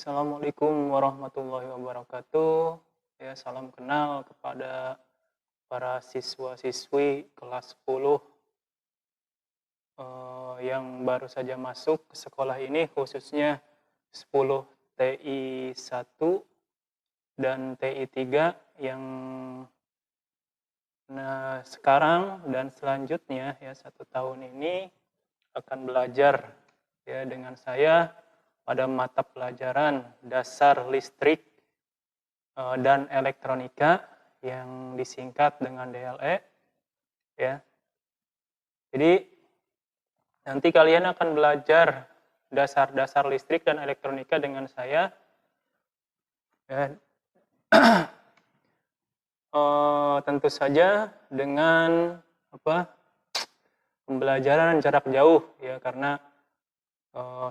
Assalamualaikum warahmatullahi wabarakatuh. Ya, salam kenal kepada para siswa-siswi kelas 10 yang baru saja masuk ke sekolah ini, khususnya 10 TI 1 dan TI 3 yang sekarang dan selanjutnya ya 1 tahun ini akan belajar ya dengan saya pada mata pelajaran dasar listrik dan elektronika yang disingkat dengan DLE ya. Jadi nanti kalian akan belajar dasar-dasar listrik dan elektronika dengan saya ya. Tentu saja dengan pembelajaran jarak jauh ya, karena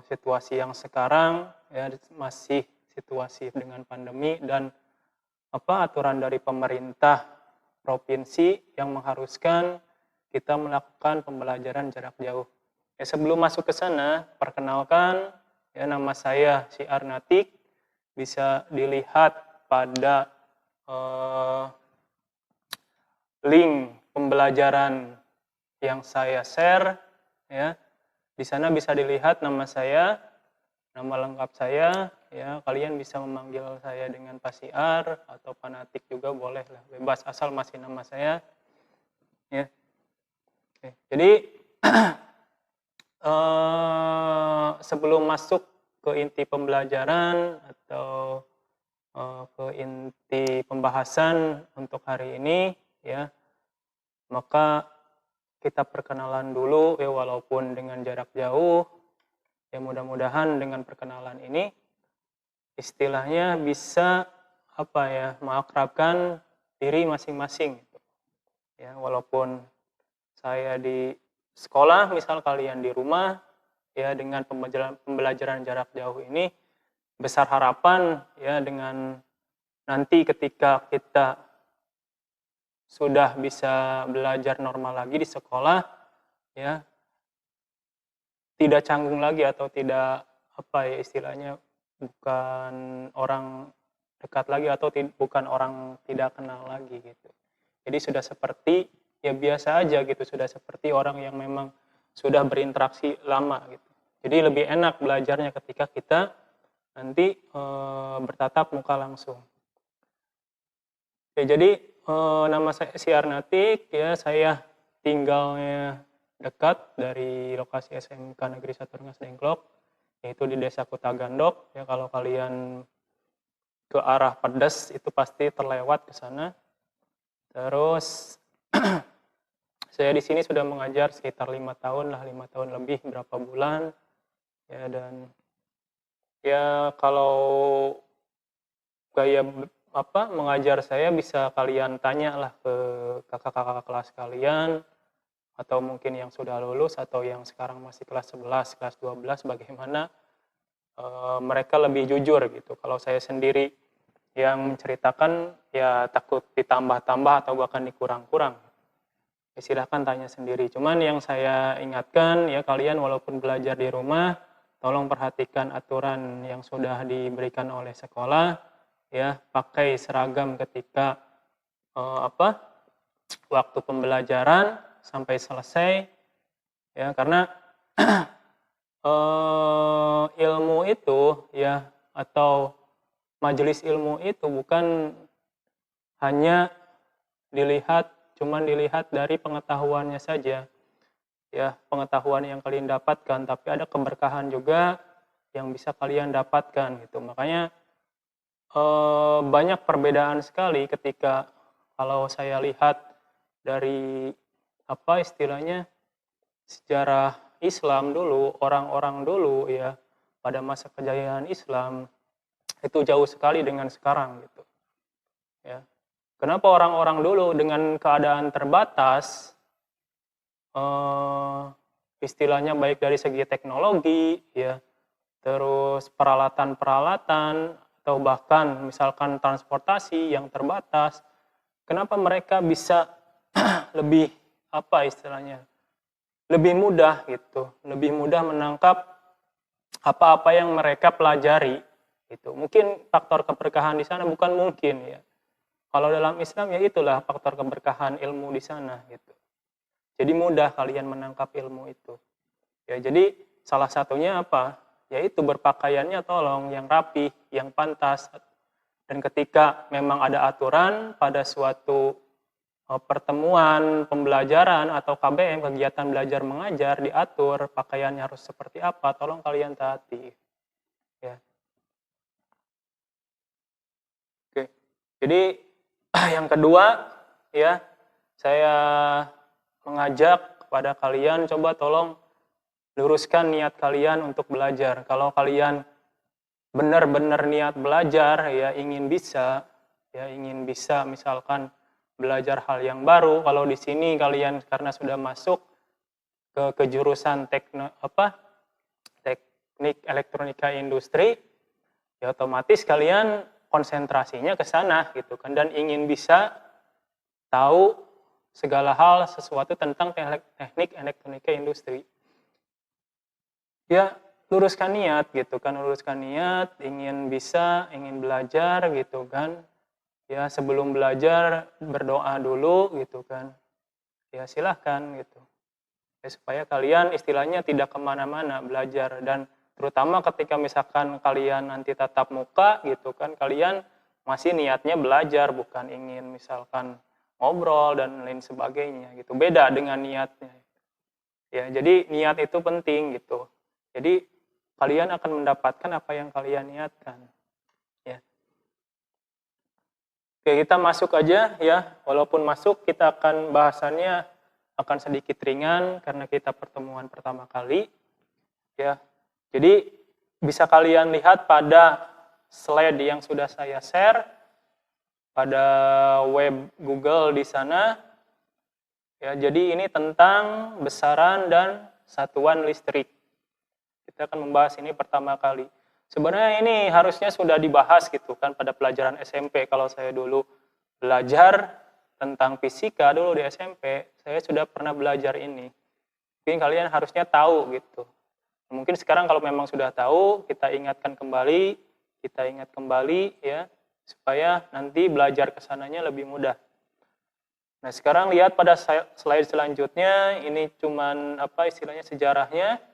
situasi yang sekarang ya masih situasi dengan pandemi dan aturan dari pemerintah provinsi yang mengharuskan kita melakukan pembelajaran jarak jauh. Ya, sebelum masuk ke sana, perkenalkan ya, nama saya Syiar Natik, bisa dilihat pada link pembelajaran yang saya share ya. Di sana bisa dilihat nama saya, nama lengkap saya ya. Kalian bisa memanggil saya dengan Pak Syiar atau Pak Natik juga boleh lah, bebas asal masih nama saya ya. Oke. Jadi sebelum masuk ke inti pembelajaran atau ke inti pembahasan untuk hari ini ya, maka kita perkenalan dulu ya, walaupun dengan jarak jauh ya. Mudah-mudahan dengan perkenalan ini istilahnya bisa mengakrabkan diri masing-masing ya. Walaupun saya di sekolah, misal kalian di rumah ya, dengan pembelajaran jarak jauh ini besar harapan ya, dengan nanti ketika kita sudah bisa belajar normal lagi di sekolah ya, tidak canggung lagi atau tidak istilahnya bukan orang dekat lagi atau bukan orang tidak kenal lagi gitu. Jadi sudah seperti ya biasa aja gitu, sudah seperti orang yang memang sudah berinteraksi lama gitu. Jadi lebih enak belajarnya ketika kita nanti bertatap muka langsung. Oke, jadi nama saya Syiar Natik ya, saya tinggalnya dekat dari lokasi SMK Negeri 1 Rengas Dengklok, yaitu di Desa Kutagandok ya. Kalau kalian ke arah Pedes itu pasti terlewat ke sana. Terus saya di sini sudah mengajar sekitar 5 tahun lah, 5 tahun lebih berapa bulan ya. Dan ya kalau gaya mengajar saya bisa kalian tanya lah ke kakak-kakak kelas kalian, atau mungkin yang sudah lulus atau yang sekarang masih kelas 11, kelas 12, bagaimana mereka lebih jujur gitu. Kalau saya sendiri yang menceritakan ya takut ditambah-tambah atau bahkan dikurang-kurang. Ya, silahkan tanya sendiri. Cuman yang saya ingatkan ya, kalian walaupun belajar di rumah, tolong perhatikan aturan yang sudah diberikan oleh sekolah ya. Pakai seragam ketika waktu pembelajaran sampai selesai ya, karena ilmu itu ya, atau majelis ilmu itu bukan hanya cuman dilihat dari pengetahuannya saja ya, pengetahuan yang kalian dapatkan, tapi ada keberkahan juga yang bisa kalian dapatkan gitu. Makanya banyak perbedaan sekali ketika kalau saya lihat dari istilahnya sejarah Islam dulu, orang-orang dulu ya, pada masa kejayaan Islam itu jauh sekali dengan sekarang gitu ya. Kenapa orang-orang dulu dengan keadaan terbatas, istilahnya baik dari segi teknologi ya, terus peralatan-peralatan atau bahkan misalkan transportasi yang terbatas, kenapa mereka bisa lebih istilahnya lebih mudah gitu, lebih mudah menangkap apa-apa yang mereka pelajari Itu mungkin faktor keberkahan di sana, bukan mungkin ya. Kalau dalam Islam ya itulah faktor keberkahan ilmu di sana gitu. Jadi mudah kalian menangkap ilmu itu. Ya, jadi salah satunya apa? Yaitu berpakaiannya tolong yang rapi, yang pantas. Dan ketika memang ada aturan pada suatu pertemuan, pembelajaran atau KBM, kegiatan belajar mengajar, diatur pakaiannya harus seperti apa, tolong kalian taati. Ya. Oke. Jadi yang kedua ya, saya mengajak kepada kalian coba tolong luruskan niat kalian untuk belajar. Kalau kalian benar-benar niat belajar ya, ingin bisa misalkan belajar hal yang baru. Kalau di sini kalian karena sudah masuk ke jurusan teknik elektronika industri, ya otomatis kalian konsentrasinya ke sana gitu kan, dan ingin bisa tahu segala hal sesuatu tentang teknik elektronika industri. Ya, luruskan niat gitu kan, luruskan niat, ingin bisa, ingin belajar gitu kan. Ya, sebelum belajar berdoa dulu gitu kan. Ya, silahkan gitu. Ya, supaya kalian istilahnya tidak kemana-mana belajar, dan terutama ketika misalkan kalian nanti tatap muka gitu kan, kalian masih niatnya belajar, bukan ingin misalkan ngobrol dan lain sebagainya gitu. Beda dengan niatnya. Ya, jadi niat itu penting gitu. Jadi kalian akan mendapatkan apa yang kalian niatkan. Ya. Oke, kita masuk aja ya. Walaupun masuk, kita akan bahasannya akan sedikit ringan karena kita pertemuan pertama kali. Ya. Jadi bisa kalian lihat pada slide yang sudah saya share pada web Google di sana. Ya, jadi ini tentang besaran dan satuan listrik. Kita akan membahas ini pertama kali. Sebenarnya ini harusnya sudah dibahas gitu kan pada pelajaran SMP. Kalau saya dulu belajar tentang fisika dulu di SMP, saya sudah pernah belajar ini. Mungkin kalian harusnya tahu gitu. Mungkin sekarang kalau memang sudah tahu, kita ingat kembali ya, supaya nanti belajar kesananya lebih mudah. Nah, sekarang lihat pada slide selanjutnya, ini cuman istilahnya sejarahnya.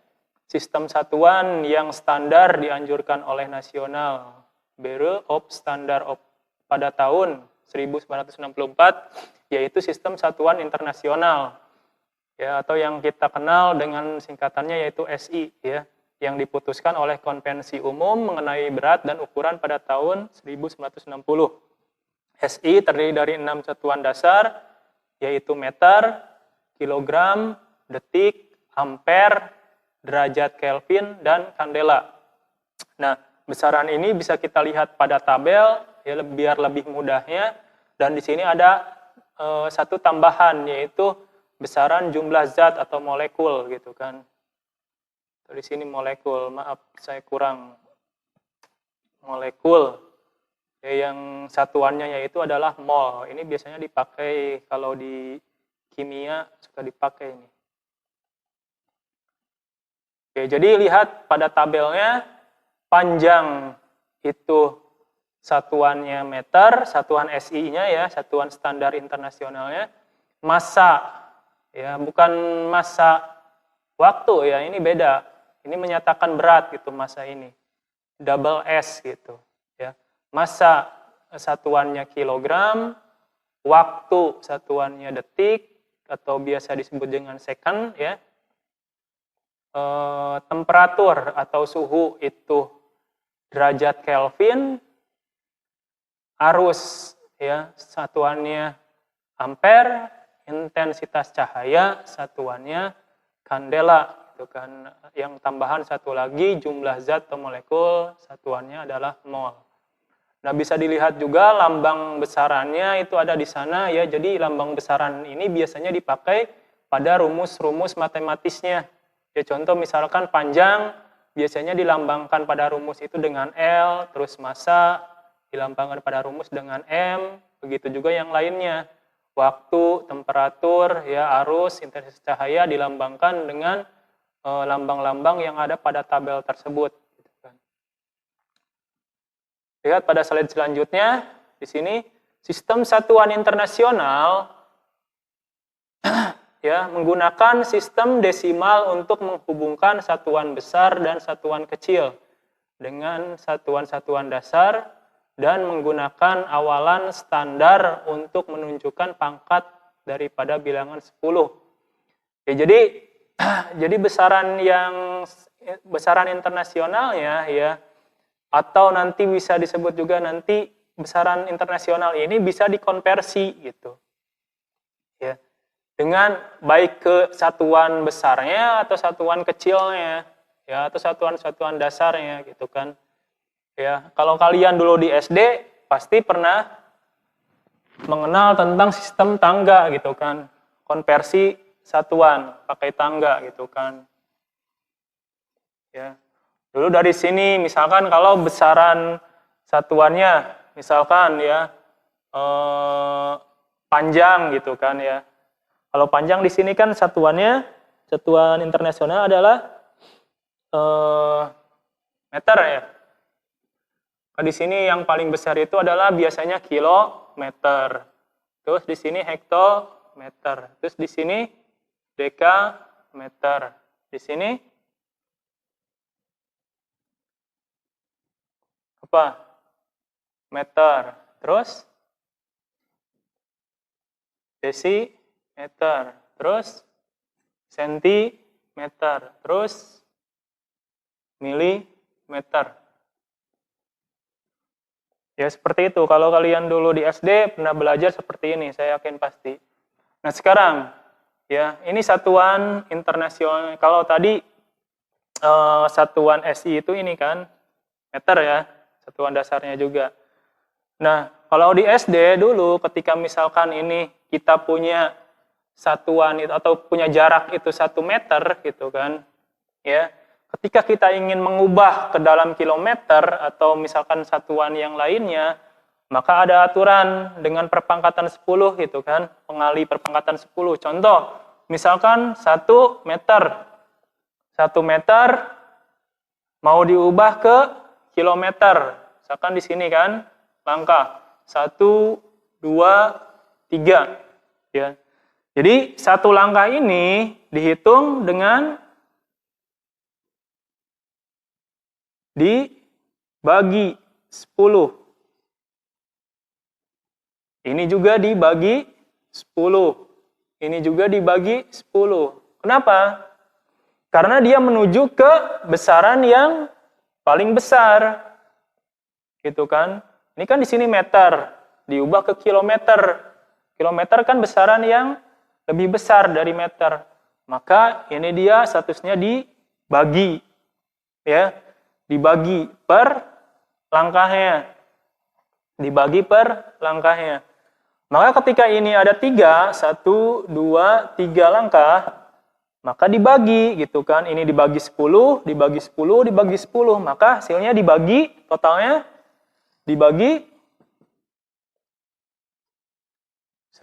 Sistem satuan yang standar dianjurkan oleh Nasional Bureau of Standard pada tahun 1964, yaitu sistem satuan internasional, ya, atau yang kita kenal dengan singkatannya yaitu SI, ya, yang diputuskan oleh Konvensi Umum mengenai berat dan ukuran pada tahun 1960. SI terdiri dari 6 satuan dasar, yaitu meter, kilogram, detik, ampere, derajat Kelvin, dan kandela. Nah, besaran ini bisa kita lihat pada tabel ya, biar lebih mudahnya. Dan di sini ada satu tambahan, yaitu besaran jumlah zat atau molekul gitu kan. Di sini molekul, maaf saya kurang molekul. Ya, yang satuannya yaitu adalah mol. Ini biasanya dipakai kalau di kimia, suka dipakai ini. Oke, jadi lihat pada tabelnya, panjang itu satuannya meter, satuan SI-nya ya, satuan standar internasionalnya. Massa, ya, bukan massa waktu ya, ini beda. Ini menyatakan berat gitu massa ini. Double S gitu ya. Massa satuannya kilogram, waktu satuannya detik atau biasa disebut dengan second ya. Temperatur atau suhu itu derajat Kelvin, arus ya satuannya ampere, intensitas cahaya satuannya kandela itu kan. Yang tambahan satu lagi, jumlah zat atau molekul satuannya adalah mol. Nah, bisa dilihat juga lambang besarannya itu ada di sana ya. Jadi lambang besaran ini biasanya dipakai pada rumus-rumus matematisnya. Ya, contoh misalkan panjang, biasanya dilambangkan pada rumus itu dengan L, terus massa dilambangkan pada rumus dengan M, begitu juga yang lainnya. Waktu, temperatur, ya, arus, intensitas cahaya dilambangkan dengan lambang-lambang yang ada pada tabel tersebut. Lihat pada slide selanjutnya, di sini sistem satuan internasional ya menggunakan sistem desimal untuk menghubungkan satuan besar dan satuan kecil dengan satuan-satuan dasar dan menggunakan awalan standar untuk menunjukkan pangkat daripada bilangan 10. Ya, jadi besaran internasionalnya ya, atau nanti bisa disebut juga nanti besaran internasional ini bisa dikonversi gitu ya, dengan baik ke satuan besarnya atau satuan kecilnya ya, atau satuan-satuan dasarnya gitu kan ya. Kalau kalian dulu di SD pasti pernah mengenal tentang sistem tangga gitu kan, konversi satuan pakai tangga gitu kan ya. Dulu dari sini misalkan kalau besaran satuannya misalkan ya panjang gitu kan ya. Kalau panjang di sini kan satuan internasional adalah meter ya. Nah, di sini yang paling besar itu adalah biasanya kilometer. Terus di sini hektometer. Terus di sini dekameter. Di sini apa? Meter. Terus desimeter. Terus sentimeter. Terus milimeter. Ya seperti itu. Kalau kalian dulu di SD pernah belajar seperti ini, saya yakin pasti. Nah sekarang, ya ini satuan internasional. Kalau tadi satuan SI itu ini kan meter ya, satuan dasarnya juga. Nah kalau di SD dulu, ketika misalkan ini kita punya satuan itu atau punya jarak itu 1 meter gitu kan, ya. Ketika kita ingin mengubah ke dalam kilometer atau misalkan satuan yang lainnya, maka ada aturan dengan perpangkatan 10 gitu kan, pengali perpangkatan 10. Contoh, misalkan 1 meter. 1 meter mau diubah ke kilometer. Misalkan di sini kan, langkah 1, 2, 3. Ya. Jadi satu langkah ini dihitung dengan dibagi 10. Ini juga dibagi 10. Ini juga dibagi 10. Kenapa? Karena dia menuju ke besaran yang paling besar. Gitu kan? Ini kan di sini meter, diubah ke kilometer. Kilometer kan besaran yang lebih besar dari meter. Maka ini dia statusnya dibagi. Ya. Dibagi per langkahnya. Dibagi per langkahnya. Maka ketika ini ada 3, 1, 2, 3 langkah, maka dibagi gitu kan. Ini dibagi 10, dibagi 10, dibagi 10. Maka hasilnya dibagi, totalnya dibagi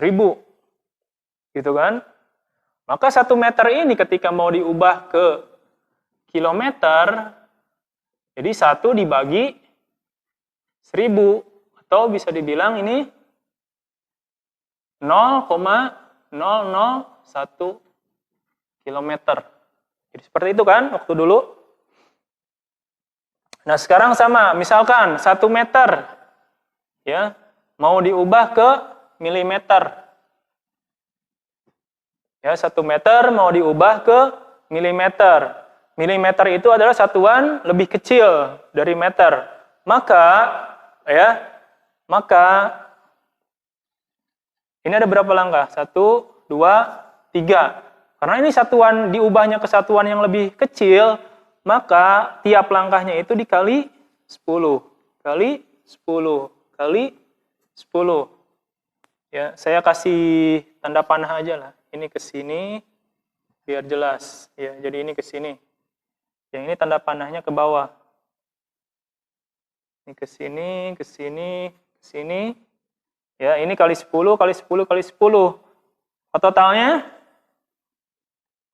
1000. Gitu kan. Maka 1 meter ini ketika mau diubah ke kilometer, jadi 1 dibagi 1000, atau bisa dibilang ini 0,001 kilometer. Jadi seperti itu kan waktu dulu. Nah sekarang sama, misalkan 1 meter ya mau diubah ke milimeter. Ya 1 meter mau diubah ke milimeter. Milimeter itu adalah satuan lebih kecil dari meter. Maka ini ada berapa langkah? 1, 2, 3. Karena ini satuan diubahnya ke satuan yang lebih kecil, maka tiap langkahnya itu dikali 10. Kali 10. Kali 10. Ya, saya kasih tanda panah aja lah. Ini ke sini biar jelas. Ya, jadi ini ke sini. Yang ini tanda panahnya ke bawah. Ini ke sini, ke sini, ke sini. Ya, ini kali 10, kali 10, kali 10. Totalnya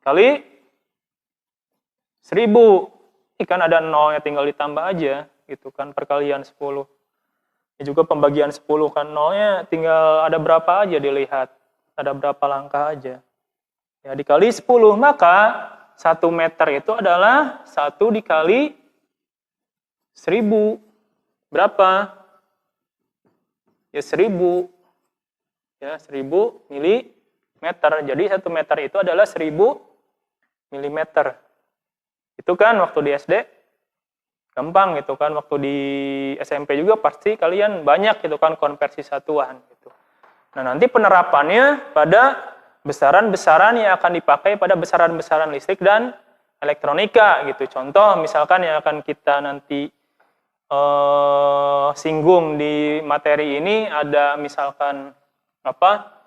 kali 1000. Ini kan ada nolnya, tinggal ditambah aja. Gitu kan, perkalian 10. Ya juga pembagian 10 kan, nolnya tinggal ada berapa aja dilihat. Ada berapa langkah aja. Ya, dikali 10, maka 1 meter itu adalah 1 dikali 1000. Berapa? Ya 1000. Ya, 1000 milimeter. Jadi 1 meter itu adalah 1000 milimeter. Itu kan waktu di SD gampang gitu kan, waktu di SMP juga pasti kalian banyak gitu kan konversi satuan gitu. Nah, nanti penerapannya pada besaran-besaran yang akan dipakai pada besaran-besaran listrik dan elektronika gitu. Contoh misalkan yang akan kita nanti singgung di materi ini ada misalkan apa?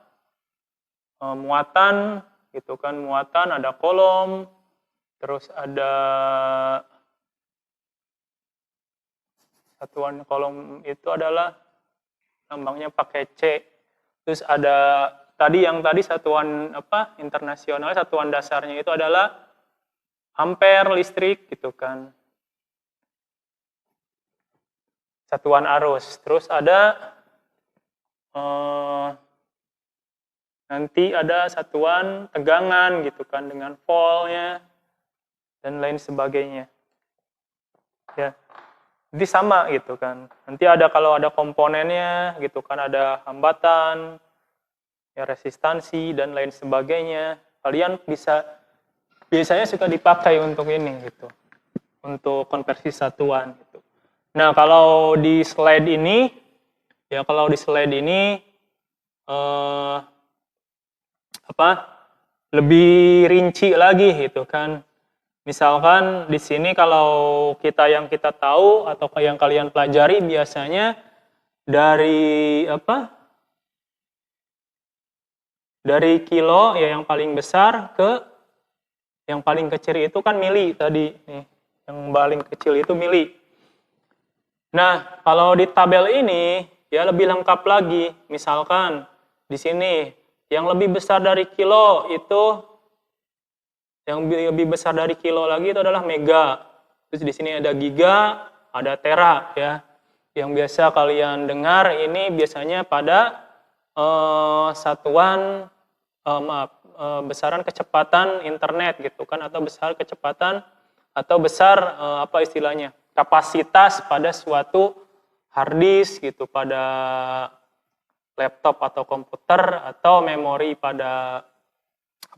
Muatan gitu kan, muatan ada kolom, terus ada satuan kolom itu adalah lambangnya pakai C. Terus ada yang tadi satuan internasional, satuan dasarnya itu adalah ampere listrik gitu kan. Satuan arus. Terus ada nanti ada satuan tegangan gitu kan dengan voltnya dan lain sebagainya. Ya. Jadi sama gitu kan. Nanti ada kalau ada komponennya gitu kan, ada hambatan, ya resistansi dan lain sebagainya. Kalian biasanya suka dipakai untuk ini gitu. Untuk konversi satuan gitu. Nah, kalau di slide ini lebih rinci lagi gitu kan. Misalkan di sini kalau yang kita tahu atau yang kalian pelajari biasanya dari dari kilo ya yang paling besar ke yang paling kecil itu kan mili tadi nih. Yang paling kecil itu mili. Nah, kalau di tabel ini ya lebih lengkap lagi. Misalkan di sini yang lebih besar dari kilo itu yang lebih besar dari kilo lagi itu adalah mega. Terus di sini ada giga, ada tera ya. Yang biasa kalian dengar ini biasanya pada satuan besaran kecepatan internet gitu kan, atau besar kecepatan atau besar istilahnya kapasitas pada suatu hard disk gitu, pada laptop atau komputer atau memori pada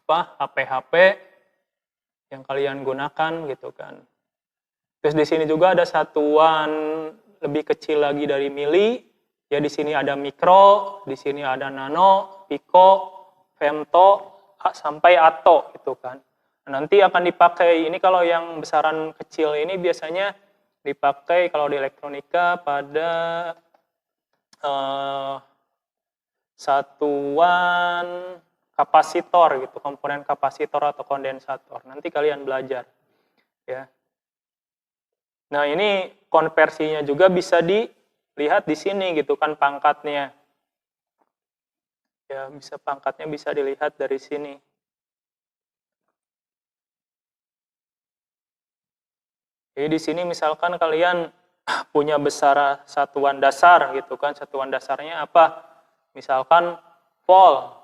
HP yang kalian gunakan gitu kan. Terus di sini juga ada satuan lebih kecil lagi dari mili. Ya di sini ada mikro, di sini ada nano, piko, femto, sampai ato gitu kan. Nah, nanti akan dipakai ini kalau yang besaran kecil ini biasanya dipakai kalau di elektronika pada satuan kapasitor gitu, komponen kapasitor atau kondensator. Nanti kalian belajar ya. Nah, ini konversinya juga bisa dilihat di sini gitu kan pangkatnya. Ya, pangkatnya bisa dilihat dari sini. Jadi di sini misalkan kalian punya besar satuan dasar gitu kan, satuan dasarnya apa? Misalkan volt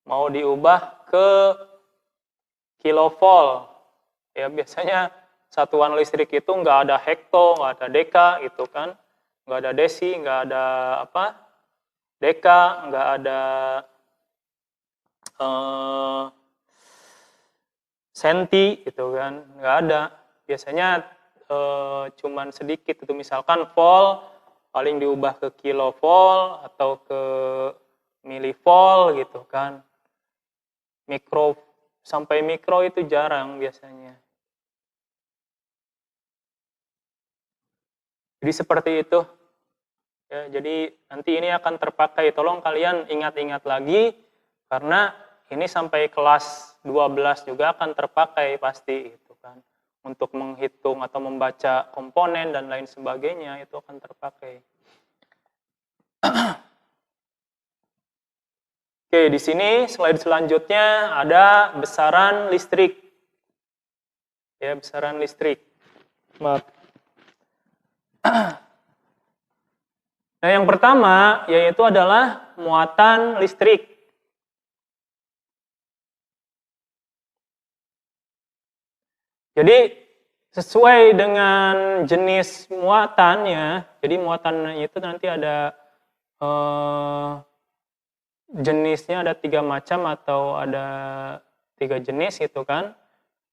mau diubah ke kilovolt. Ya biasanya satuan listrik itu nggak ada hekto, nggak ada deka gitu kan, nggak ada desi, nggak ada deka, nggak ada senti gitu kan, nggak ada. Biasanya cuman sedikit itu, misalkan volt paling diubah ke kilovolt atau ke milivolt gitu kan. Mikro sampai mikro itu jarang biasanya. Jadi seperti itu. Ya, jadi nanti ini akan terpakai. Tolong kalian ingat-ingat lagi karena ini sampai kelas 12 juga akan terpakai pasti itu kan. Untuk menghitung atau membaca komponen dan lain sebagainya itu akan terpakai. Oke, di sini slide selanjutnya ada besaran listrik. Ya, besaran listrik. Maaf. Nah, yang pertama yaitu adalah muatan listrik. Jadi sesuai dengan jenis muatannya, jadi muatannya itu nanti ada jenisnya ada 3 macam atau ada 3 jenis gitu kan,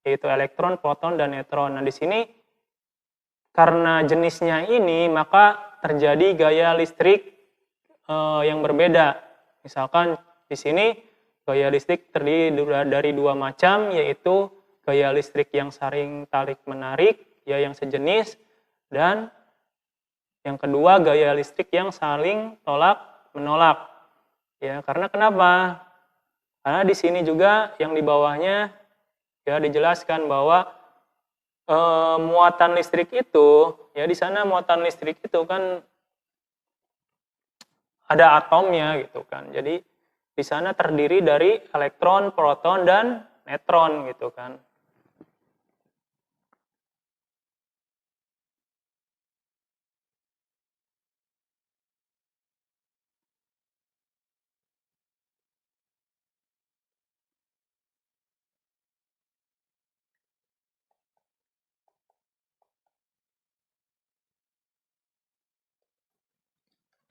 yaitu elektron, proton, dan neutron. Nah, di sini karena jenisnya ini maka terjadi gaya listrik yang berbeda. Misalkan di sini gaya listrik terdiri dari 2 macam, yaitu gaya listrik yang saling tarik-menarik, ya yang sejenis, dan yang kedua gaya listrik yang saling tolak-menolak. Ya, karena kenapa? Karena di sini juga yang di bawahnya ya dijelaskan bahwa muatan listrik itu, ya di sana muatan listrik itu kan ada atomnya gitu kan. Jadi di sana terdiri dari elektron, proton, dan neutron gitu kan.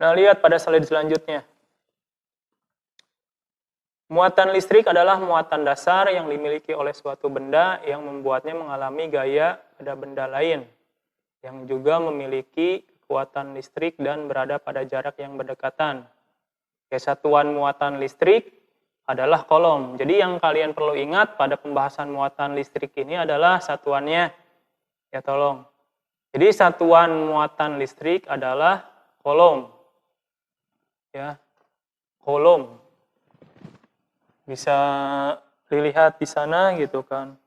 Nah, lihat pada slide selanjutnya. Muatan listrik adalah muatan dasar yang dimiliki oleh suatu benda yang membuatnya mengalami gaya pada benda lain, yang juga memiliki kekuatan listrik dan berada pada jarak yang berdekatan. Satuan muatan listrik adalah kolom. Jadi yang kalian perlu ingat pada pembahasan muatan listrik ini adalah satuannya. Ya tolong. Jadi satuan muatan listrik adalah kolom. Ya, kolom. Bisa dilihat di sana gitu kan.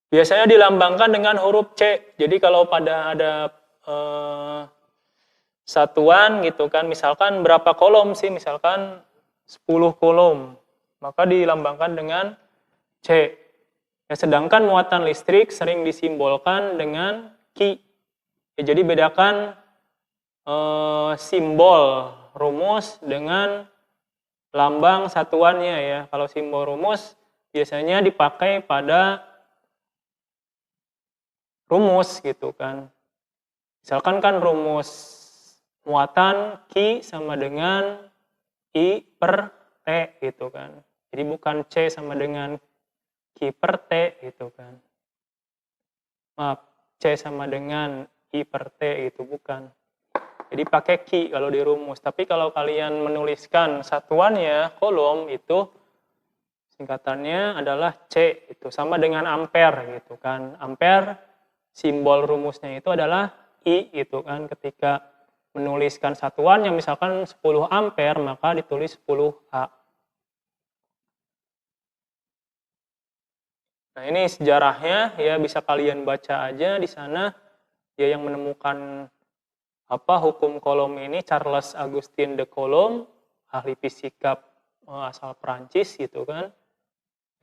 Biasanya dilambangkan dengan huruf C. Jadi kalau pada ada satuan gitu kan, misalkan berapa kolom sih, misalkan 10 kolom, maka dilambangkan dengan C. Ya, sedangkan muatan listrik sering disimbolkan dengan Ki. Ya, jadi bedakan simbol rumus dengan lambang satuannya ya. Kalau simbol rumus biasanya dipakai pada rumus gitu kan. Misalkan kan rumus muatan Ki sama dengan I per T gitu kan. Jadi bukan C sama dengan Ki per T gitu kan. Maaf, C sama dengan I per T gitu, bukan. Jadi pakai Ki kalau di rumus. Tapi kalau kalian menuliskan satuannya, kolom itu singkatannya adalah C itu sama dengan ampere gitu kan. Ampere simbol rumusnya itu adalah I gitu kan. Ketika menuliskan satuannya misalkan 10 ampere maka ditulis 10 A. Nah, ini sejarahnya ya bisa kalian baca aja di sana. Ya yang menemukan hukum kolom ini Charles Augustin de Coulomb, ahli fisika asal Prancis gitu kan.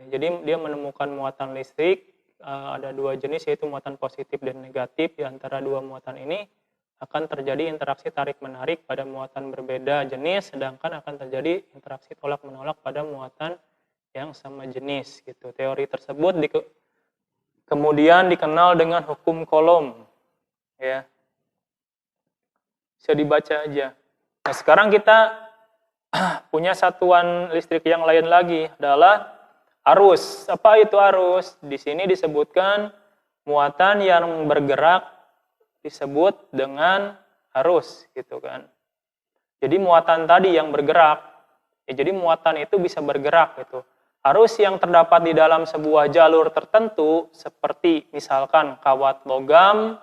Ya, jadi dia menemukan muatan listrik ada 2 jenis, yaitu muatan positif dan negatif. Di antara 2 muatan ini akan terjadi interaksi tarik-menarik pada muatan berbeda jenis, sedangkan akan terjadi interaksi tolak-menolak pada muatan yang sama jenis gitu. Teori tersebut kemudian dikenal dengan hukum Coulomb. Ya. Bisa dibaca aja. Nah, sekarang kita punya satuan listrik yang lain lagi adalah arus. Apa itu arus? Di sini disebutkan muatan yang bergerak disebut dengan arus gitu kan. Jadi muatan tadi yang bergerak, ya jadi muatan itu bisa bergerak gitu. Arus yang terdapat di dalam sebuah jalur tertentu seperti misalkan kawat logam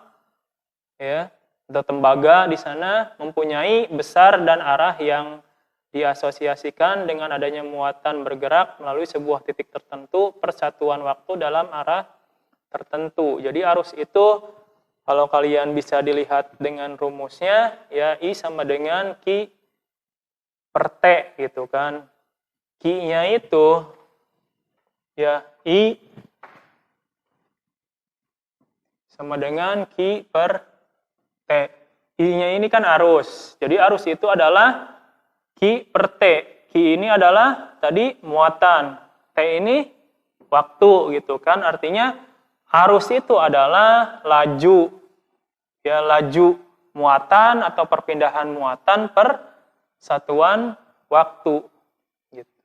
ya atau tembaga di sana mempunyai besar dan arah yang diasosiasikan dengan adanya muatan bergerak melalui sebuah titik tertentu persatuan waktu dalam arah tertentu. Jadi arus itu kalau kalian bisa dilihat dengan rumusnya ya I sama dengan Q per T gitu kan. Q-nya itu ya I sama dengan Q per T. I-nya ini kan arus. Jadi arus itu adalah Q per T. Q ini adalah tadi muatan. T ini waktu gitu kan. Artinya arus itu adalah laju. Ya, laju muatan atau perpindahan muatan per satuan waktu. Gitu.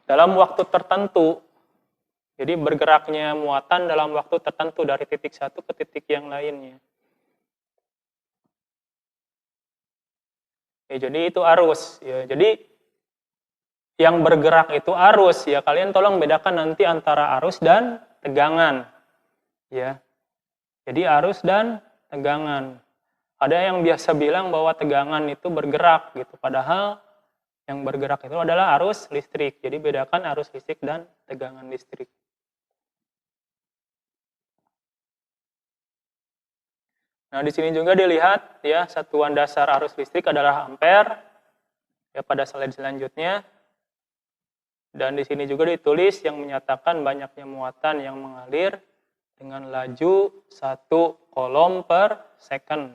Dalam waktu tertentu. Jadi bergeraknya muatan dalam waktu tertentu dari titik satu ke titik yang lainnya. Ya, jadi itu arus. Ya, jadi yang bergerak itu arus. Ya, kalian tolong bedakan nanti antara arus dan tegangan. Ya, jadi arus dan tegangan. Ada yang biasa bilang bahwa tegangan itu bergerak gitu. Padahal yang bergerak itu adalah arus listrik. Jadi bedakan arus listrik dan tegangan listrik. Nah, di sini juga dilihat ya satuan dasar arus listrik adalah ampere. Ya, pada slide selanjutnya. Dan di sini juga ditulis yang menyatakan banyaknya muatan yang mengalir dengan laju 1 kolom per second.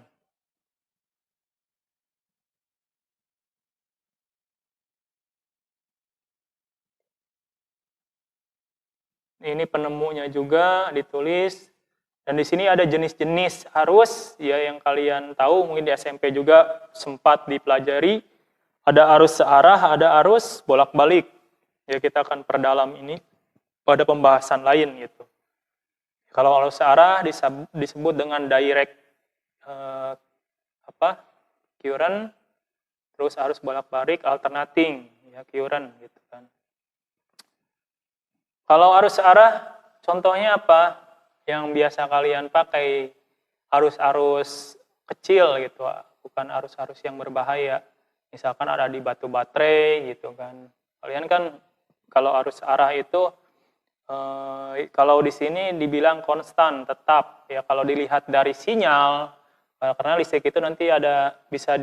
Ini penemunya juga ditulis. Dan di sini ada jenis-jenis arus ya yang kalian tahu, mungkin di SMP juga sempat dipelajari. Ada arus searah, ada arus bolak-balik. Ya, kita akan perdalam ini pada pembahasan lain gitu. Kalau arus searah disebut dengan direct current, terus arus bolak-balik alternating ya current gitu kan. Kalau arus searah contohnya apa? Yang biasa kalian pakai arus-arus kecil gitu, bukan arus-arus yang berbahaya. Misalkan ada di batu baterai gitu kan. Kalian kan kalau arus arah itu kalau di sini dibilang konstan, tetap. Ya, kalau dilihat dari sinyal, karena listrik itu nanti ada bisa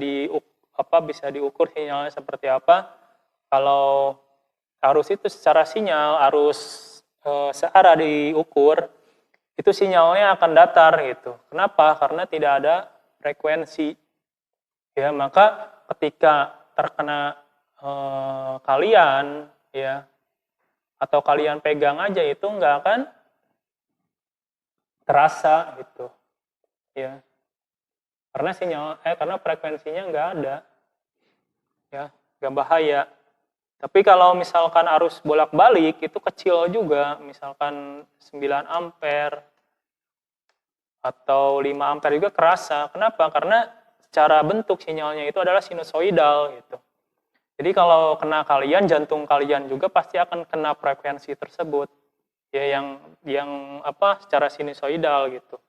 diukur sinyalnya seperti apa. Kalau arus itu secara sinyal, arus searah diukur, itu sinyalnya akan datar gitu. Kenapa? Karena tidak ada frekuensi. Ya, maka ketika terkena kalian ya atau kalian pegang aja itu nggak akan terasa gitu. Ya. Karena frekuensinya nggak ada. Ya, nggak bahaya. Tapi kalau misalkan arus bolak-balik itu kecil juga, misalkan 9 ampere atau 5 ampere juga kerasa. Kenapa? Karena secara bentuk sinyalnya itu adalah sinusoidal gitu. Jadi kalau kena kalian, jantung kalian juga pasti akan kena frekuensi tersebut. Ya, yang secara sinusoidal gitu.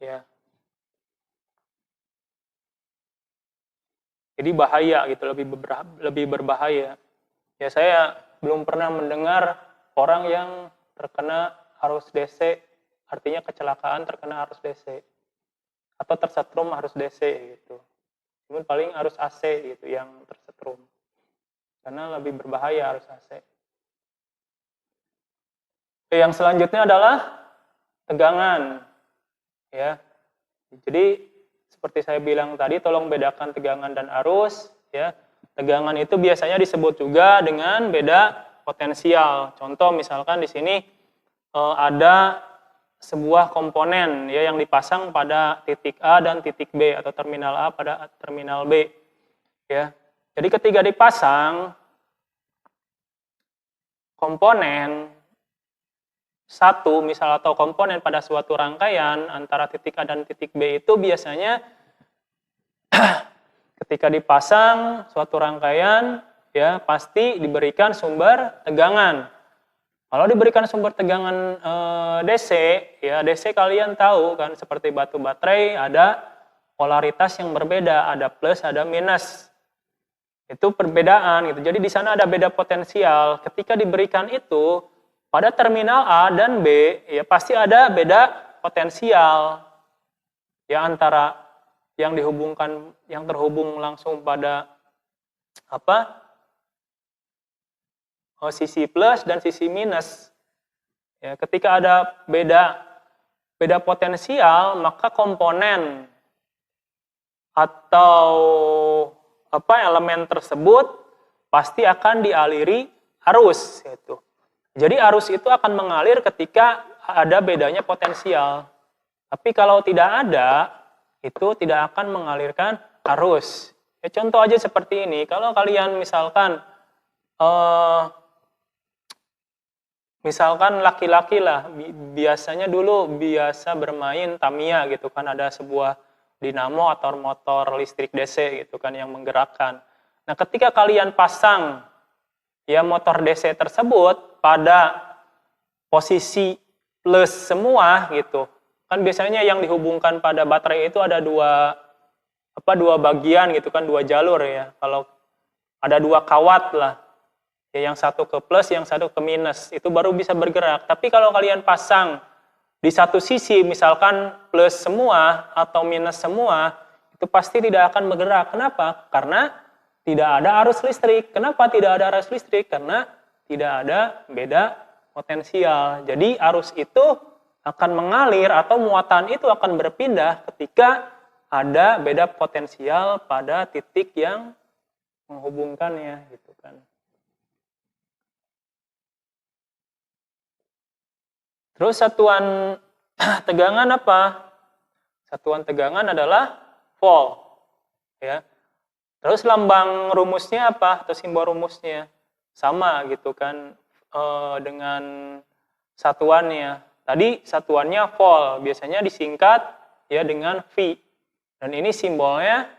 Ya. Jadi bahaya gitu, lebih berbahaya. Ya, saya belum pernah mendengar orang yang terkena arus DC, artinya kecelakaan terkena arus DC atau tersetrum arus DC gitu. Cuman paling arus AC gitu yang tersetrum. Karena lebih berbahaya arus AC. Yang selanjutnya adalah tegangan. Ya. Jadi seperti saya bilang tadi, tolong bedakan tegangan dan arus ya. Tegangan itu biasanya disebut juga dengan beda potensial. Contoh misalkan di sini ada sebuah komponen ya yang dipasang pada titik A dan titik B atau terminal A pada terminal B. Ya. Jadi ketika dipasang komponen satu misal atau komponen pada suatu rangkaian antara titik A dan titik B itu biasanya ketika dipasang suatu rangkaian ya pasti diberikan sumber tegangan. Kalau diberikan sumber tegangan DC, ya DC kalian tahu kan seperti batu baterai ada polaritas yang berbeda, ada plus, ada minus. Itu perbedaan gitu. Jadi di sana ada beda potensial. Ketika diberikan itu pada terminal A dan B, ya pasti ada beda potensial ya antara yang terhubung langsung pada sisi plus dan sisi minus. Ya, ketika ada beda potensial, maka komponen atau elemen tersebut pasti akan dialiri arus gitu. Jadi arus itu akan mengalir ketika ada bedanya potensial. Tapi kalau tidak ada, itu tidak akan mengalirkan arus. Ya, contoh aja seperti ini, kalau kalian misalkan laki-laki lah, biasanya dulu biasa bermain Tamiya gitu kan, ada sebuah dinamo atau motor listrik DC gitu kan yang menggerakkan. Nah, ketika kalian pasang ya motor DC tersebut pada posisi plus semua gitu. Kan biasanya yang dihubungkan pada baterai itu ada dua bagian gitu kan, dua jalur ya. Kalau ada dua kawat lah. Ya, yang satu ke plus, yang satu ke minus, itu baru bisa bergerak. Tapi kalau kalian pasang di satu sisi, misalkan plus semua atau minus semua, itu pasti tidak akan bergerak. Kenapa? Karena tidak ada arus listrik. Kenapa tidak ada arus listrik? Karena tidak ada beda potensial. Jadi arus itu akan mengalir atau muatan itu akan berpindah ketika ada beda potensial pada titik yang menghubungkannya, gitu kan. Terus satuan tegangan apa? Satuan tegangan adalah volt, ya. Terus lambang rumusnya apa? Atau simbol rumusnya sama gitu kan dengan satuannya. Tadi satuannya volt, biasanya disingkat ya dengan V. Dan ini simbolnya,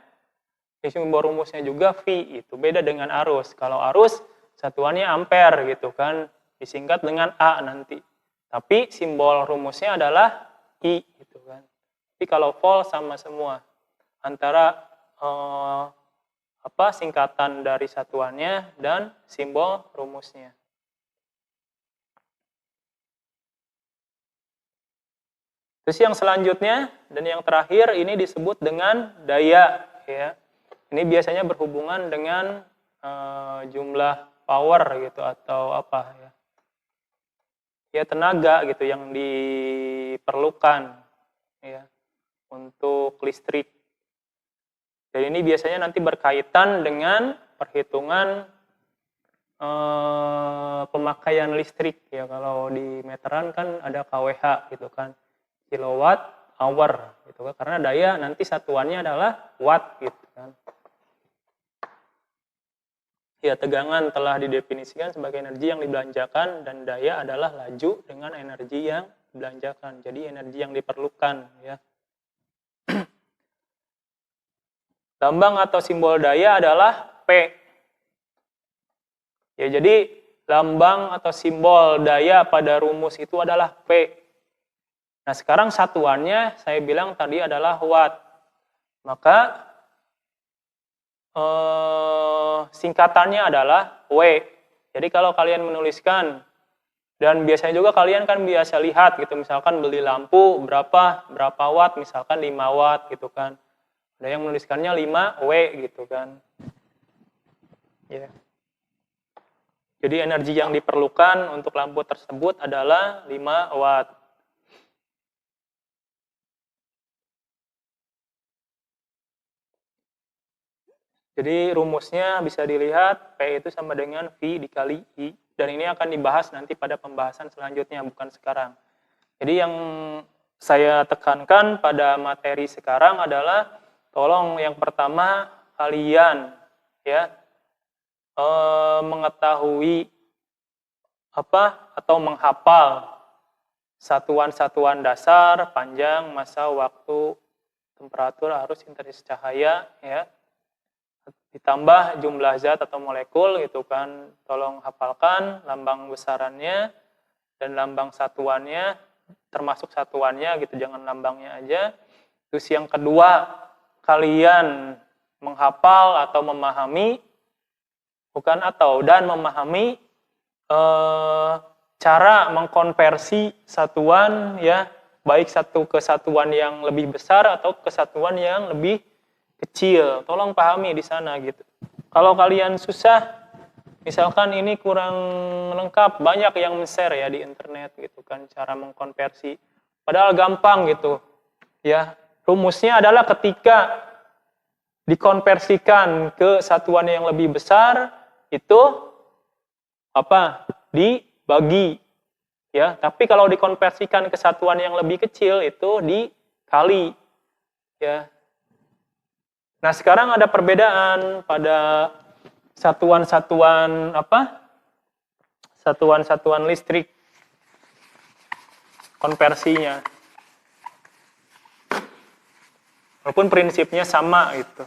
simbol rumusnya juga V, itu beda dengan arus. Kalau arus satuannya ampere gitu kan, disingkat dengan A nanti. Tapi simbol rumusnya adalah I gitu kan. Tapi kalau volt sama semua. Antara singkatan dari satuannya dan simbol rumusnya. Terus yang selanjutnya dan yang terakhir ini disebut dengan daya ya. Ini biasanya berhubungan dengan jumlah power gitu atau apa ya. Ya tenaga gitu yang diperlukan ya untuk listrik. Jadi ini biasanya nanti berkaitan dengan perhitungan pemakaian listrik ya. Kalau di meteran kan ada kWh gitu kan, kilowatt hour gitu kan. Karena daya nanti satuannya adalah watt gitu kan. Ya, tegangan telah didefinisikan sebagai energi yang dibelanjakan dan daya adalah laju dengan energi yang dibelanjakan. Jadi energi yang diperlukan ya. Lambang atau simbol daya adalah P. Ya, jadi lambang atau simbol daya pada rumus itu adalah P. Nah, sekarang satuannya saya bilang tadi adalah watt. Maka singkatannya adalah W. Jadi kalau kalian menuliskan, dan biasanya juga kalian kan biasa lihat gitu, misalkan beli lampu berapa watt, misalkan 5 watt gitu kan. Ada yang menuliskannya 5W gitu kan. Ya. Jadi energi yang diperlukan untuk lampu tersebut adalah 5 watt. Jadi rumusnya bisa dilihat P itu sama dengan V dikali I. Dan ini akan dibahas nanti pada pembahasan selanjutnya, bukan sekarang. Jadi yang saya tekankan pada materi sekarang adalah tolong yang pertama kalian ya mengetahui atau menghafal satuan-satuan dasar, panjang, massa, waktu, temperatur, arus, intensitas cahaya ya. Ditambah jumlah zat atau molekul gitu kan, tolong hafalkan lambang besarannya dan lambang satuannya, termasuk satuannya gitu, jangan lambangnya aja. Terus yang kedua, kalian menghafal atau memahami, dan memahami cara mengkonversi satuan ya, baik satu kesatuan yang lebih besar atau kesatuan yang lebih kecil. Tolong pahami di sana gitu. kalau kalian susah, misalkan ini kurang lengkap, banyak yang share ya di internet gitu kan cara mengkonversi. Padahal gampang gitu. Ya, rumusnya adalah ketika dikonversikan ke satuan yang lebih besar itu apa? Dibagi. Ya, tapi kalau dikonversikan ke satuan yang lebih kecil itu dikali. Ya. Nah, sekarang ada perbedaan pada satuan-satuan apa? Satuan-satuan listrik konversinya. Walaupun prinsipnya sama gitu.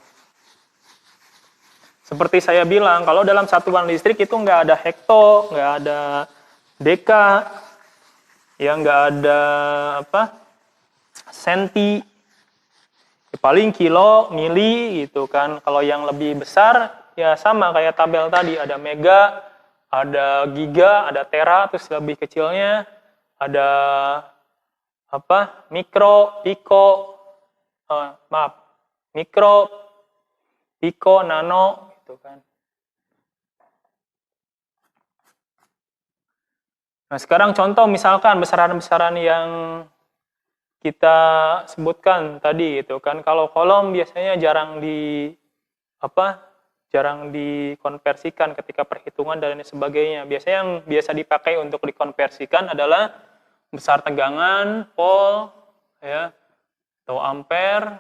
Seperti saya bilang, kalau dalam satuan listrik itu nggak ada hekto, nggak ada deka, ya nggak ada apa? Senti, paling kilo, mili gitu kan. Kalau yang lebih besar ya sama kayak tabel tadi, ada mega, ada giga, ada tera, terus lebih kecilnya ada apa? Mikro, piko, mikro, piko, nano gitu kan. Nah, sekarang contoh misalkan besaran-besaran yang kita sebutkan tadi gitu kan. Kalau kolom biasanya jarang dikonversikan ketika perhitungan dan sebagainya. Biasanya yang biasa dipakai untuk dikonversikan adalah besar tegangan, volt, ya, atau ampere,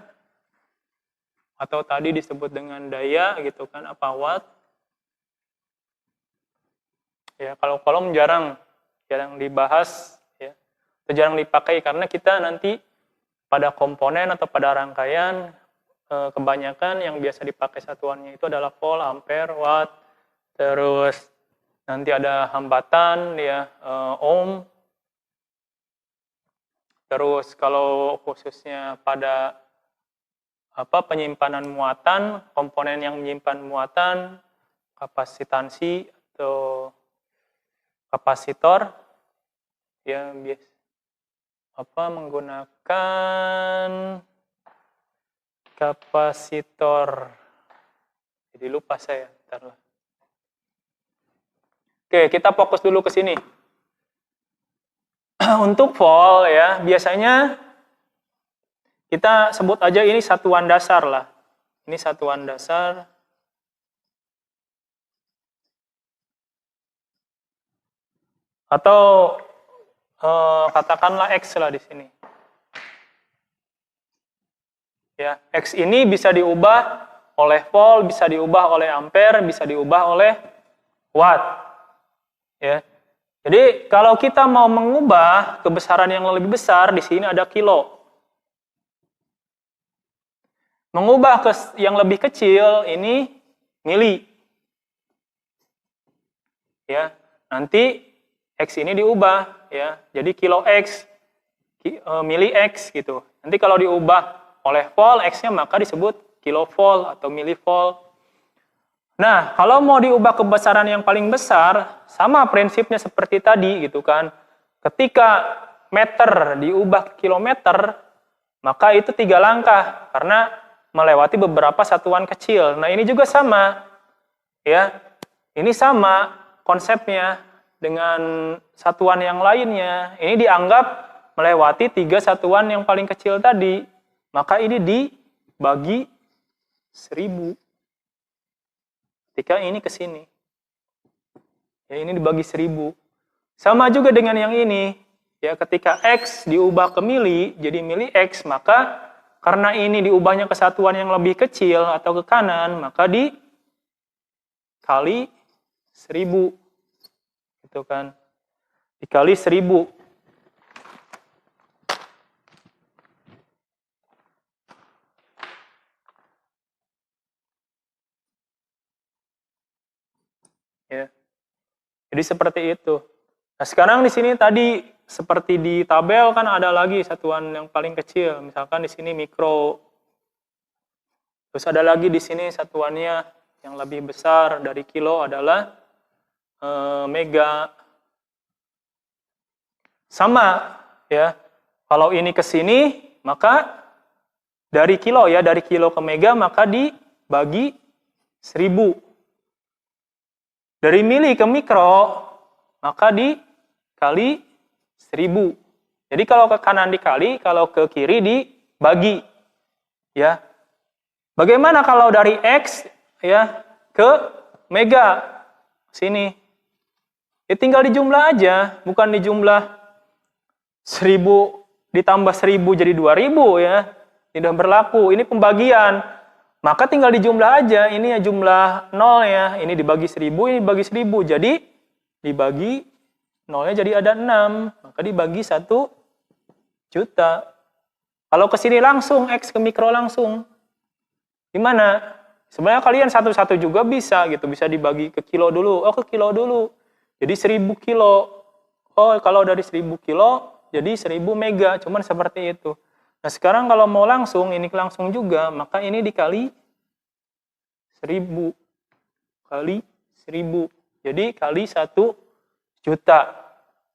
atau tadi disebut dengan daya gitu kan, apa watt. Ya, kalau kolom jarang dibahas ya. Itu jarang dipakai karena kita nanti pada komponen atau pada rangkaian kebanyakan yang biasa dipakai satuannya itu adalah volt, ampere, watt, terus nanti ada hambatan ya, ohm. Terus kalau khususnya pada penyimpanan muatan, komponen yang menyimpan muatan, kapasitansi atau kapasitor ya menggunakan kapasitor. Jadi lupa saya, bentar lah. Oke, kita fokus dulu ke sini. Untuk volt ya, biasanya kita sebut aja ini satuan dasar lah. Ini satuan dasar. Atau katakanlah X lah di sini. Ya, X ini bisa diubah oleh volt, bisa diubah oleh ampere, bisa diubah oleh watt. Ya. Jadi kalau kita mau mengubah kebesaran yang lebih besar, di sini ada kilo. Mengubah ke yang lebih kecil ini mili. Ya, nanti X ini diubah ya. Jadi kilo X, mili X gitu. Nanti kalau diubah oleh volt X-nya maka disebut kilovolt atau milivolt. Nah, kalau mau diubah kebesaran yang paling besar, sama prinsipnya seperti tadi gitu kan. Ketika meter diubah ke kilometer, maka itu 3 langkah karena melewati beberapa satuan kecil. Nah, ini juga sama. Ya. Ini sama konsepnya dengan satuan yang lainnya. Ini dianggap melewati 3 satuan yang paling kecil tadi. Maka ini dibagi 1000. Ketika ini ke sini. Ya, ini dibagi 1000. Sama juga dengan yang ini. Ya, ketika X diubah ke mili, jadi mili X, maka karena ini diubahnya ke satuan yang lebih kecil atau ke kanan, maka dikali 1000. Gitu kan. Dikali 1000. Ya. Jadi seperti itu. Nah, sekarang di sini tadi seperti di tabel kan ada lagi satuan yang paling kecil, misalkan di sini mikro. Terus ada lagi di sini satuannya yang lebih besar dari kilo adalah mega. Sama ya. Kalau ini ke sini maka dari kilo ya, dari kilo ke mega maka dibagi 1000. Dari mili ke mikro, maka dikali 1000. Jadi kalau ke kanan dikali, kalau ke kiri dibagi. Ya. Bagaimana kalau dari X ya ke mega sini? Ya tinggal dijumlah aja, bukan dijumlah 1000 ditambah 1000 jadi 2000 ya. Tidak berlaku. Ini pembagian. Maka tinggal dijumlah aja. Ini ya jumlah 0 ya. Ini dibagi 1000, ini dibagi 1000. Jadi dibagi 0-nya jadi ada 6. Maka dibagi 1 juta. Kalau ke sini langsung, X ke mikro langsung. Gimana? Sebenarnya kalian satu-satu juga bisa gitu. Bisa dibagi ke kilo dulu. Oh, ke kilo dulu. Jadi 1000 kilo. Oh, kalau dari 1000 kilo, jadi 1000 mega. Cuman seperti itu. Nah, sekarang kalau mau langsung, ini langsung juga. Maka ini dikali 1000. Kali 1000. Jadi kali 1 juta.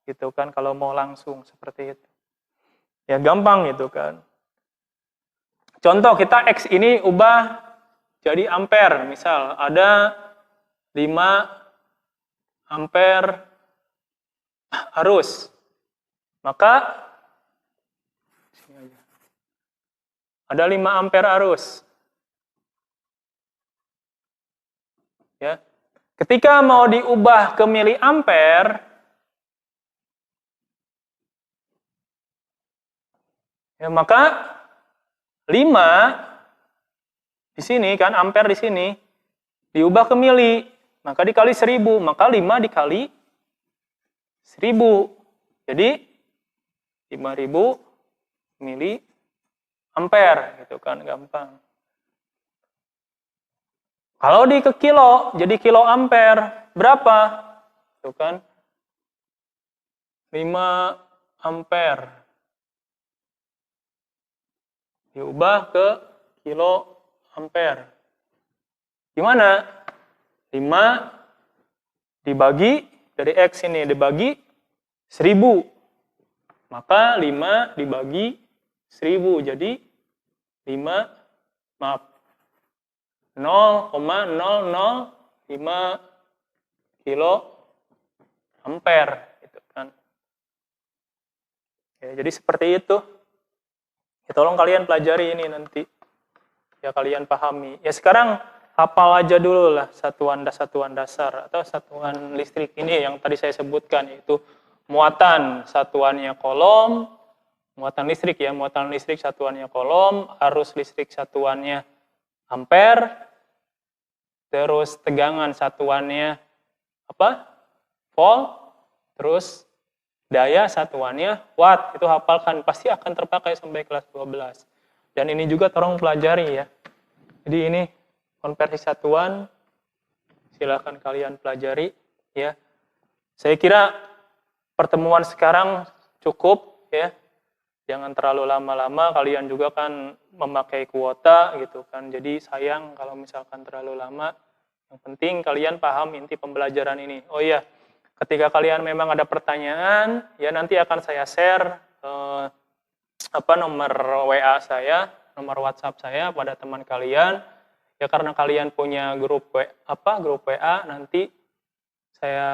Gitu kan, kalau mau langsung seperti itu. Ya, gampang gitu kan. Contoh, kita X ini ubah jadi ampere. Misal, ada 5 ampere arus. Maka, ada 5 ampere arus. Ya. Ketika mau diubah ke miliampere, ya, maka 5 di sini kan, ampere di sini, diubah ke mili, maka dikali 1000, maka 5 dikali 1000. Jadi 5000 mili ampere gitu kan, gampang. Kalau di ke kilo, jadi kilo ampere berapa? Itu kan 5 ampere diubah ke kilo ampere. Gimana? 5 dibagi dari X ini dibagi 1000. Maka 5 dibagi 1000 jadi 0,0005 kilo ampere gitu kan. Ya, jadi seperti itu. Ya, tolong kalian pelajari ini nanti. Ya, kalian pahami. Ya, sekarang hafal aja dulu lah satuan dasar atau satuan listrik ini yang tadi saya sebutkan, yaitu muatan satuannya kolom, muatan listrik ya, muatan listrik satuannya kolom, arus listrik satuannya ampere, terus tegangan satuannya apa? Volt, terus daya satuannya watt. Itu hafalkan, pasti akan terpakai sampai kelas 12. Dan ini juga tolong pelajari ya. Jadi ini konversi satuan, silakan kalian pelajari ya. Saya kira pertemuan sekarang cukup ya. Jangan terlalu lama-lama, kalian juga kan memakai kuota gitu kan. Jadi sayang kalau misalkan terlalu lama. Yang penting kalian paham inti pembelajaran ini. Oh iya, ketika kalian memang ada pertanyaan, ya nanti akan saya share nomor WA saya, nomor WhatsApp saya pada teman kalian. Ya karena kalian punya grup WA, nanti saya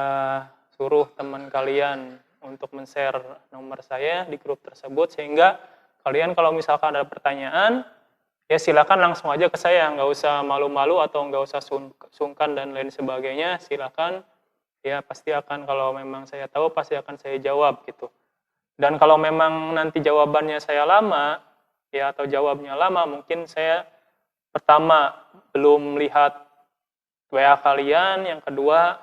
suruh teman kalian untuk men-share nomor saya di grup tersebut, sehingga kalian kalau misalkan ada pertanyaan, ya silakan langsung aja ke saya, nggak usah malu-malu atau nggak usah sungkan dan lain sebagainya, silakan, ya pasti akan, kalau memang saya tahu pasti akan saya jawab gitu. Dan kalau memang nanti jawabannya saya lama, ya atau jawabnya lama, mungkin saya pertama belum lihat WA kalian, yang kedua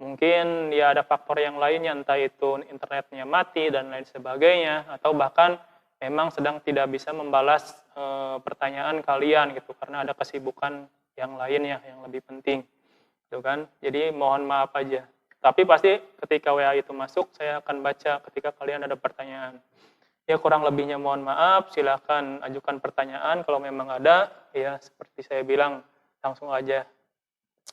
mungkin ya ada faktor yang lainnya, entah itu internetnya mati dan lain sebagainya, atau bahkan memang sedang tidak bisa membalas pertanyaan kalian gitu, karena ada kesibukan yang lainnya yang lebih penting, gitu kan. Jadi mohon maaf aja. Tapi pasti ketika WA itu masuk, saya akan baca ketika kalian ada pertanyaan. Ya kurang lebihnya mohon maaf, silakan ajukan pertanyaan kalau memang ada, ya seperti saya bilang, langsung aja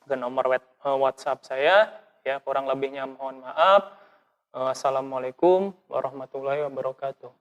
ke nomor WhatsApp saya. Ya, kurang lebihnya mohon maaf. Assalamualaikum warahmatullahi wabarakatuh.